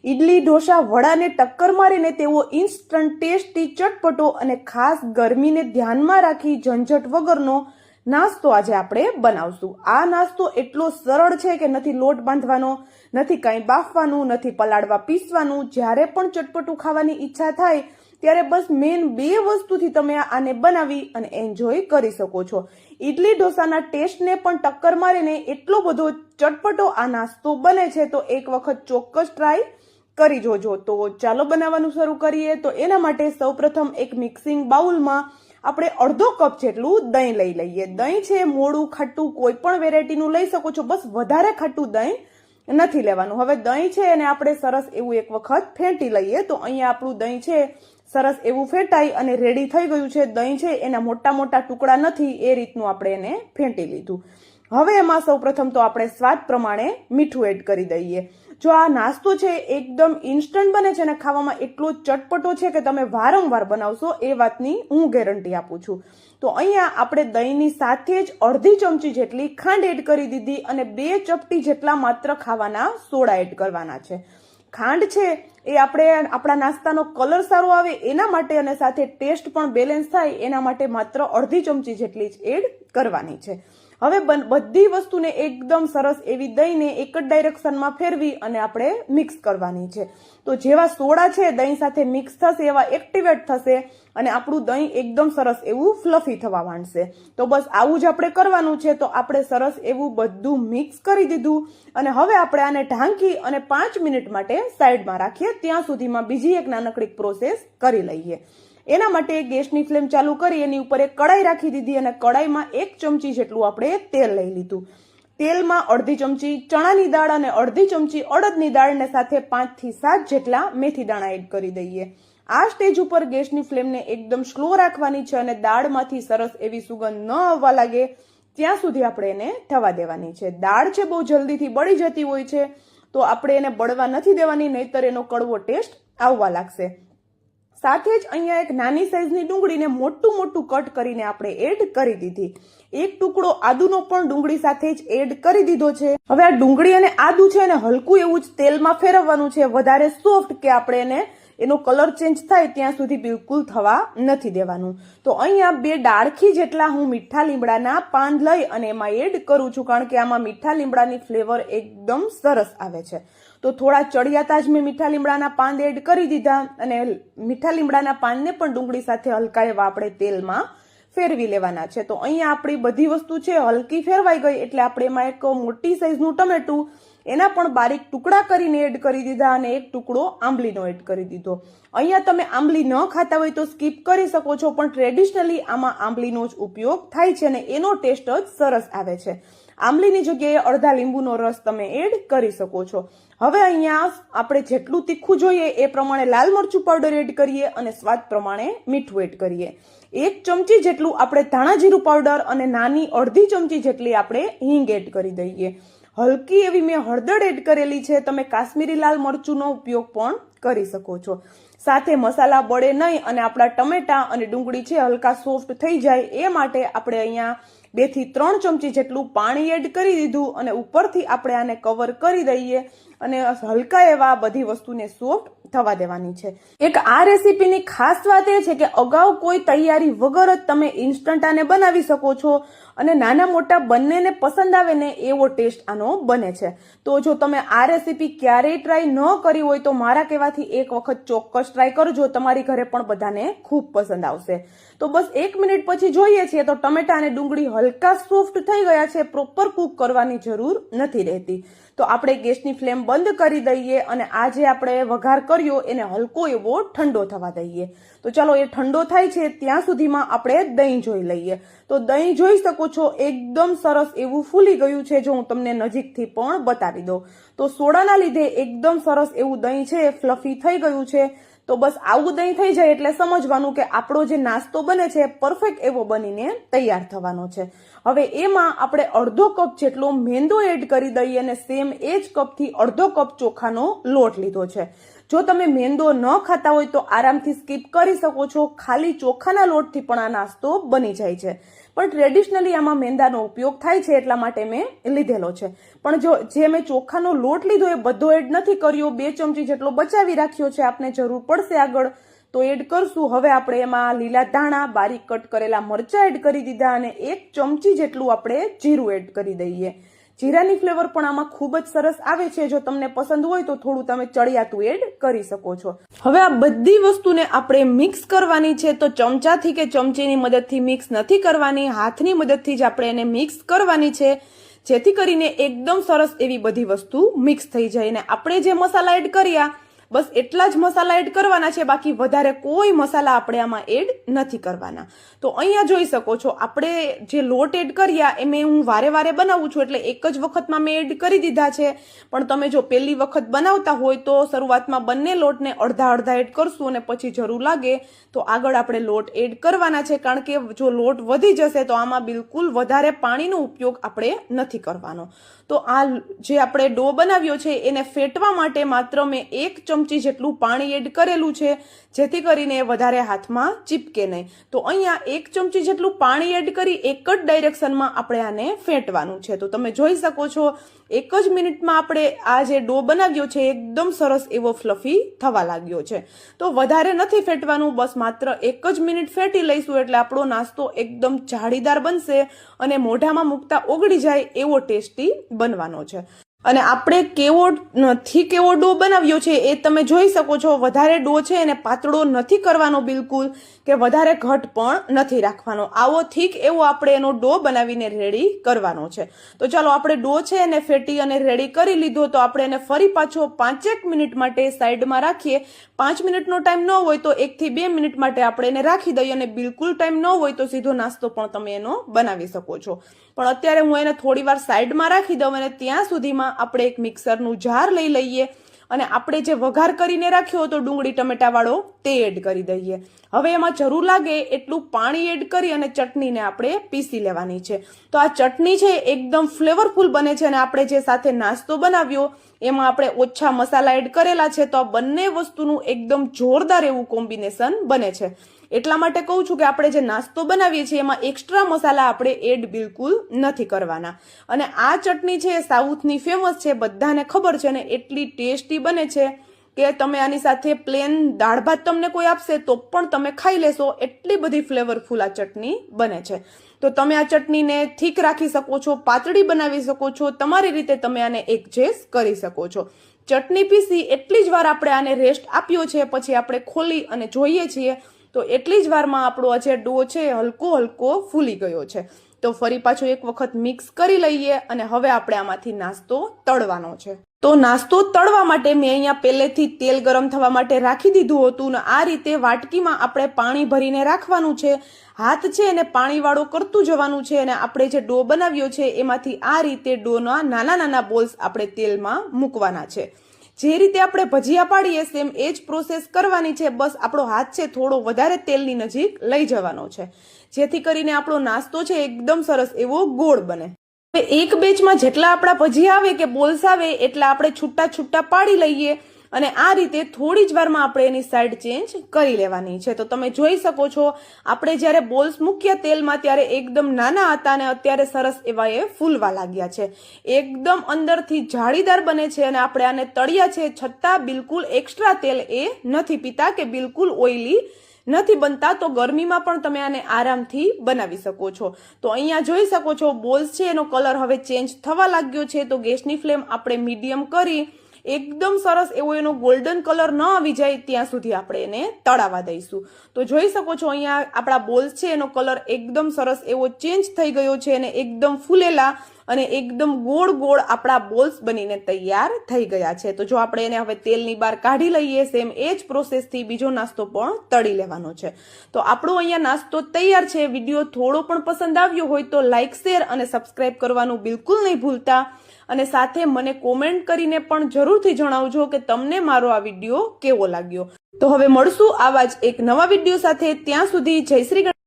ઇડલી, ઢોસા, વડાને ટક્કર મારીને તેવો ઇન્સ્ટન્ટ, ટેસ્ટી, ચટપટો અને ખાસ ગરમીને ધ્યાનમાં રાખી ઝંઝટ વગરનો નાસ્તો આજે આપણે બનાવશું. આ નાસ્તો એટલો સરળ છે કે નથી લોટ બાંધવાનો, નથી કાંઈ બાફવાનું, નથી પલાળવા પીસવાનું. જ્યારે પણ ચટપટું ખાવાની ઈચ્છા થાય ત્યારે બસ મેન 2 વસ્તુથી તમે આને બનાવી અને એન્જોય કરી શકો છો. ઇડલી ઢોસાના ટેસ્ટને પણ ટક્કર મારીને એટલો બધો ચટપટો આ નાસ્તો બને છે, તો એક વખત ચોક્કસ ટ્રાય કરી જોજો. તો ચાલો બનાવવાનું શરૂ કરીએ. તો એના માટે સૌપ્રથમ એક મિક્સિંગ બાઉલમાં આપણે અડધો કપ જેટલું દહીં લઈ લઈએ. દહીં છે મોડું, ખાટું, કોઈ પણ વેરાયટીનું લઈ શકો છો, બસ વધારે ખાટું દહીં નથી લેવાનું. હવે દહીં છે એને આપણે સરસ એવું એક વખત ફેંટી લઈએ. તો અહીંયા આપણું દહીં છે સરસ એવું ફેંટાઈ અને રેડી થઈ ગયું છે. દહીં છે એના મોટા મોટા ટુકડા નથી, એ રીતનું આપણે એને ફેંટી લીધું. હવે એમાં સૌપ્રથમ તો આપણે સ્વાદ પ્રમાણે મીઠું એડ કરી દઈએ. જો આ નાસ્તો છે એકદમ ઇન્સ્ટન્ટ બને છે અને ખાવામાં એટલો ચટપટો છે કે તમે વારંવાર બનાવશો, એ વાતની હું ગેરંટી આપું છું. તો અહીંયા આપણે દહીંની સાથે જ અડધી ચમચી જેટલી ખાંડ એડ કરી દીધી અને 2 ચપટી જેટલા માત્ર ખાવાના સોડા એડ કરવાના છે. ખાંડ છે એ આપણે આપણા નાસ્તાનો કલર સારો આવે એના માટે અને સાથે ટેસ્ટ પણ બેલેન્સ થાય એના માટે માત્ર અડધી ચમચી જેટલી જ એડ કરવાની છે. હવે બધી વસ્તુને એકદમ સરસ એવી દહીંને એક જ ડાયરેક્શનમાં ફેરવી અને આપણે મિક્સ કરવાની છે. તો જેવા સોડા છે દહીં સાથે મિક્સ થશે એવા એક્ટિવેટ થશે અને આપણું દહીં એકદમ સરસ એવું ફ્લફી થવા માંડશે. તો બસ આવું જ આપણે કરવાનું છે. તો આપણે સરસ એવું બધું મિક્સ કરી દીધું અને હવે આપણે આને ઢાંકી અને 5 મિનિટ માટે સાઈડમાં રાખીએ. ત્યાં સુધીમાં બીજી એક નાનકડી પ્રોસેસ કરી લઈએ. એના માટે ગેસની ફ્લેમ ચાલુ કરી એની ઉપર એક કડાઈ રાખી દીધી અને કડાઈમાં 1 ચમચી જેટલું આપણે તેલ લઈ લીધું. તેલમાં અડધી ચમચી ચણાની દાળ અને અડધી ચમચી અડદની દાળને સાથે 5 થી 7 જેટલા મેથી દાણા એડ કરી દઈએ. આ સ્ટેજ ઉપર ગેસની ફ્લેમને એકદમ સ્લો રાખવાની છે અને દાળમાંથી સરસ એવી સુગંધ ન આવવા લાગે ત્યાં સુધી આપણે એને થવા દેવાની છે. દાળ છે બહુ જલ્દીથી બળી જતી હોય છે, તો આપણે એને બળવા નથી દેવાની, નહીતર એનો કડવો ટેસ્ટ આવવા લાગશે. સાથે જ અહીંયા એક નાની સાઈઝની ડુંગળીને મોટું મોટું કટ કરીને આપણે એડ કરી દીધી. એક ટુકડો આદુનો પણ ડુંગળી સાથે જ એડ કરી દીધો છે. હવે આ ડુંગળી અને આદુ છે એને હલકું એવું જ તેલમાં ફેરવવાનું છે, વધારે સોફ્ટ કે આપણે એને એનો કલર ચેન્જ થાય ત્યાં સુધી બિલકુલ થવા નથી દેવાનું. તો અહીંયા 2 ડાળખી જેટલા હું મીઠા લીમડાના પાન લઈ અને એમાં એડ કરું છું, કારણ કે આમાં મીઠા લીમડાની ફ્લેવર એકદમ સરસ આવે છે. તો થોડા ચડિયાતા જ મેં મીઠા લીમડાના પાન એડ કરી દીધા અને મીઠા લીમડાના પાનને પણ ડુંગળી સાથે હલકા એવા આપણે તેલમાં ફેરવી લેવાના છે. તો અહીંયા આપણી બધી વસ્તુ છે હલકી ફેરવાઈ ગઈ એટલે આપણે એમાં એક મોટી સાઈઝનું ટમેટું એના પણ બારીક ટુકડા કરીને એડ કરી દીધા અને એક ટુકડો આંબલીનો એડ કરી દીધો. અહીંયા તમે આંબલી ન ખાતા હોય તો સ્કીપ કરી શકો છો, પણ ટ્રેડિશનલી આમાં આંબલીનો જ ઉપયોગ થાય છે અને એનો ટેસ્ટ જ સરસ આવે છે. આંબલીની જગ્યાએ અડધા લીંબુનો રસ તમે એડ કરી શકો છો. હવે અહીંયા આપણે જેટલું તીખું જોઈએ એ પ્રમાણે લાલ મરચું પાવડર એડ કરીએ અને સ્વાદ પ્રમાણે મીઠું એડ કરીએ. 1 ચમચી જેટલું આપણે ધાણા જીરું પાવડર અને નાની અડધી ચમચી જેટલી આપણે હિંગ એડ કરી દઈએ. હલકી એવી મેં હળદર એડ કરેલી છે, તમે કાશ્મીરી લાલ મરચુંનો ઉપયોગ પણ કરી શકો છો. સાથે મસાલા બળે નહીં અને આપણા ટમેટા અને ડુંગળી છે હલકા સોફ્ટ થઈ જાય એ માટે આપણે અહીંયા 2 થી 3 ચમચી જેટલું પાણી એડ કરી દીધું અને ઉપરથી આપણે આને કવર કરી દઈએ અને હલકા એવા બધી વસ્તુને સોફ્ટ થવા દેવાની છે. એક આ રેસીપીની ખાસ વાત એ છે કે અગાઉ કોઈ તૈયારી વગર જ તમે ઇન્સ્ટન્ટ આને બનાવી શકો છો અને નાના મોટા બંનેને પસંદ આવે ને એવો ટેસ્ટ આનો બને છે. તો જો તમે આ રેસીપી ક્યારેય ટ્રાય ન કરી હોય તો મારા કહેવાથી એક વખત ચોક્કસ ટ્રાય કરજો, તમારી ઘરે પણ બધાને ખૂબ પસંદ આવશે. તો બસ 1 મિનિટ પછી જોઈએ છીએ તો ટમેટા અને ડુંગળી હલકા સોફ્ટ થઈ ગયા છે, પ્રોપર કુક કરવાની જરૂર નથી રહેતી. તો આપણે ગેસની ફ્લેમ બંધ કરી દઈએ અને આ જે આપણે વઘાર કર્યો એને હલકો એવો ઠંડો થવા દઈએ. તો ચાલો એ ઠંડો થાય છે ત્યાં સુધીમાં આપણે દહીં જોઈ લઈએ. તો દહીં જોઈ શકો છો એકદમ સરસ એવું ફૂલી ગયું છે. જો હું તમને નજીકથી પણ બતાવી દઉં તો સોડાના લીધે એકદમ સરસ એવું દહીં છે ફ્લફી થઈ ગયું છે. તો બસ આવું દહીં થઈ જાય એટલે સમજવાનું કે આપણો જે નાસ્તો બને છે પરફેક્ટ એવો બનીને તૈયાર થવાનો છે. હવે એમાં આપણે અડધો કપ જેટલો મેંદો એડ કરી દઈએ અને સેમ એ જ કપથી અડધો કપ ચોખાનો લોટ લીધો છે. જો તમે મેંદો ન ખાતા હોય તો આરામથી સ્કીપ કરી શકો છો, ખાલી ચોખાના લોટથી પણ આ નાસ્તો બની જાય છે. પણ ટ્રેડિશનલી આમાં મેંદાનો ઉપયોગ થાય છે એટલા માટે મેં લીધેલો છે. પણ જો જે મેં ચોખાનો લોટ લીધો એ બધો એડ નથી કર્યો, 2 ચમચી જેટલો બચાવી રાખ્યો છે, આપને જરૂર પડશે આગળ તો એડ કરશું. હવે આપણે એમાં લીલા ધાણા, બારીક કટ કરેલા મરચા એડ કરી દીધા અને 1 ચમચી જેટલું આપણે જીરું એડ કરી દઈએ. જીરાની ફ્લેવર પણ આમાં ખૂબ જ સરસ આવે છે. જો તમને પસંદ હોય તો થોડું તમે ચડિયાતું એડ કરી શકો છો. હવે આ બધી વસ્તુને આપણે મિક્સ કરવાની છે. તો ચમચાથી કે ચમચીની મદદથી મિક્સ નથી કરવાની, હાથની મદદથી જ આપણે એને મિક્સ કરવાની છે, જેથી કરીને એકદમ સરસ એવી બધી વસ્તુ મિક્સ થઈ જાય. અને આપણે જે મસાલા એડ કર્યા બસ એટલા જ મસાલા એડ કરવાના છે, બાકી વધારે કોઈ મસાલા આપણે આમાં એડ નથી કરવાના. તો અહીંયા જોઈ શકો છો આપણે જે લોટ એડ કર્યા એ મેં હું વારે વારે બનાવું છું એટલે એક જ વખતમાં મેં એડ કરી દીધા છે. પણ તમે જો પહેલી વખત બનાવતા હોય તો શરૂઆતમાં બંને લોટને અડધા અડધા એડ કરશું અને પછી જરૂર લાગે તો આગળ આપણે લોટ એડ કરવાના છે, કારણ કે જો લોટ વધી જશે તો આમાં બિલકુલ વધારે પાણીનો ઉપયોગ આપણે નથી કરવાનો. તો આ જે આપણે ડો બનાવ્યો છે એને ફેટવા માટે માત્ર મેં 1 ચમચી જેટલું પાણી એડ કરેલું છે, જેથી કરીને વધારે હાથમાં ચીપકે નહીં. તો અહીંયા 1 ચમચી જેટલું પાણી એડ કરી એક જ ડાયરેક્શનમાં આપણે આને ફેટવાનું છે. તો તમે જોઈ શકો છો 1 જ મિનિટમાં આપણે આ જે ડો બનાવ્યો છે એકદમ સરસ એવો ફ્લફી થવા લાગ્યો છે. તો વધારે નથી ફેટવાનું, બસ માત્ર 1 જ મિનિટ ફેટી લઈશું એટલે આપણો નાસ્તો એકદમ જાળીદાર બનશે અને મોઢામાં મૂકતા ઓગળી જાય એવો ટેસ્ટી બનવાનો છે. અને આપણે કેવો થીક એવો ડો બનાવ્યો છે એ તમે જોઈ શકો છો. વધારે ડો છે એને પાતળો નથી કરવાનો બિલકુલ, કે વધારે ઘટ પણ નથી રાખવાનો. આવો થીક એવો આપણે એનો ડો બનાવીને રેડી કરવાનો છે. તો ચાલો આપણે ડો છે એને ફેટી અને રેડી કરી લીધો. તો આપણે એને ફરી પાછો 5-1 મિનિટ માટે સાઈડમાં રાખીએ. 5 મિનિટનો ટાઈમ ન હોય તો 1 થી 2 મિનિટ માટે આપણે એને રાખી દઈએ, અને બિલકુલ ટાઈમ ન હોય તો સીધો નાસ્તો પણ તમે એનો બનાવી શકો છો. પણ અત્યારે હું એને થોડી વાર સાઈડમાં રાખી દઉં અને ત્યાં સુધીમાં આપણે એક મિક્સરનું જાર લઈ લઈએ અને આપણે જે વઘાર કરીને રાખ્યો હતો ડુંગળી ટમેટા વાળો તે એડ કરી દઈએ. હવે એમાં જરૂર લાગે એટલું પાણી એડ કરી અને ચટણીને આપણે પીસી લેવાની છે. તો આ ચટણી છે એકદમ ફ્લેવરફુલ બને છે અને આપણે જે સાથે નાસ્તો બનાવ્યો એમાં આપણે ઓછા મસાલા એડ કરેલા છે, તો આ બંને વસ્તુનું એકદમ જોરદાર એવું કોમ્બિનેશન બને છે. એટલા માટે કહું છું કે આપણે જે નાસ્તો બનાવીએ છીએ એમાં એક્સ્ટ્રા મસાલા આપણે એડ બિલકુલ નથી કરવાના. અને આ ચટણી છે સાઉથની ફેમસ છે, બધાને ખબર છે, અને એટલી ટેસ્ટી બને છે કે તમે આની સાથે પ્લેન દાળ ભાત તમને કોઈ આપશે તો પણ તમે ખાઈ લેશો, એટલી બધી ફ્લેવરફુલ આ ચટણી બને છે. તો તમે આ ચટણીને થીક રાખી શકો છો, પાતળી બનાવી શકો છો, તમારી રીતે તમે આને એડજસ્ટ કરી શકો છો. ચટણી પીસી એટલી જ વાર આપણે આને રેસ્ટ આપ્યો છે, પછી આપણે ખોલી અને જોઈએ છીએ તો એટલી જ વારમાં આપણો જે ડો છે હલકો હલકો ફૂલી ગયો છે. તો ફરી પાછો એક વખત મિક્સ કરી લઈએ અને હવે આપણે આમાંથી નાસ્તો તળવાનો છે. તો નાસ્તો તળવા માટે મેં અહીંયા પહેલેથી તેલ ગરમ થવા માટે રાખી દીધું હતું ને આ રીતે વાટકીમાં આપણે પાણી ભરીને રાખવાનું છે. હાથ છે એને પાણીવાળો કરતું જવાનું છે અને આપણે જે ડો બનાવ્યો છે એમાંથી આ રીતે ડોના નાના નાના બોલ્સ આપણે તેલમાં મૂકવાના છે. જે રીતે આપણે ભજીયા પાડીએ સેમ એ જ પ્રોસેસ કરવાની છે. બસ આપણો હાથ છે થોડો વધારે તેલની નજીક લઈ જવાનો છે, જેથી કરીને આપણો નાસ્તો છે એકદમ સરસ એવો ગોળ બને. હવે એક બેચમાં જેટલા આપણા ભજીયા આવે કે બોલ્સ આવે એટલા આપણે છૂટા છૂટા પાડી લઈએ અને આ રીતે થોડી જ વારમાં આપણે એની સાઈડ ચેન્જ કરી લેવાની છે. તો તમે જોઈ શકો છો આપણે જ્યારે બોલ્સ મૂક્યા તેલમાં ત્યારે એકદમ નાના હતા અને અત્યારે સરસ એવા એ ફૂલવા લાગ્યા છે, એકદમ અંદરથી જાળીદાર બને છે અને આપણે આને તળ્યા છે છતાં બિલકુલ એક્સ્ટ્રા તેલ એ નથી પીતા કે બિલકુલ ઓઇલી નથી બનતા. તો ગરમીમાં પણ તમે આને આરામથી બનાવી શકો છો. તો અહીંયા જોઈ શકો છો બોલ્સ છે એનો કલર હવે ચેન્જ થવા લાગ્યો છે. તો ગેસની ફ્લેમ આપણે મીડિયમ કરી એકદમ સરસ એવો એનો ગોલ્ડન કલર ન આવી જાય ત્યાં સુધી આપણે એને તળાવવા દઈશું. તો જોઈ શકો છો અહીંયા આપણા બોલ્સ છે એનો કલર એકદમ સરસ એવો ચેન્જ થઈ ગયો છે અને એકદમ ફૂલેલા અને એકદમ ગોળ ગોળ આપણા બોલ્સ બનીને તૈયાર થઈ ગયા છે. તો જો આપણે એને હવે તેલની બહાર કાઢી લઈએ સેમ એ જ પ્રોસેસથી બીજો નાસ્તો પણ તળી લેવાનો છે. તો આપણો અહીંયા નાસ્તો તૈયાર છે. વિડીયો થોડો પણ પસંદ આવ્યો હોય તો લાઇક, શેર અને સબસ્ક્રાઇબ કરવાનું બિલકુલ નહીં ભૂલતા અને સાથે મને કોમેન્ટ કરીને પણ જરૂરથી જણાવજો કે તમને મારો આ વિડીયો કેવો લાગ્યો. તો હવે મળશું આવા જ એક નવા વિડીયો સાથે. ત્યાં સુધી જય શ્રી કૃષ્ણ.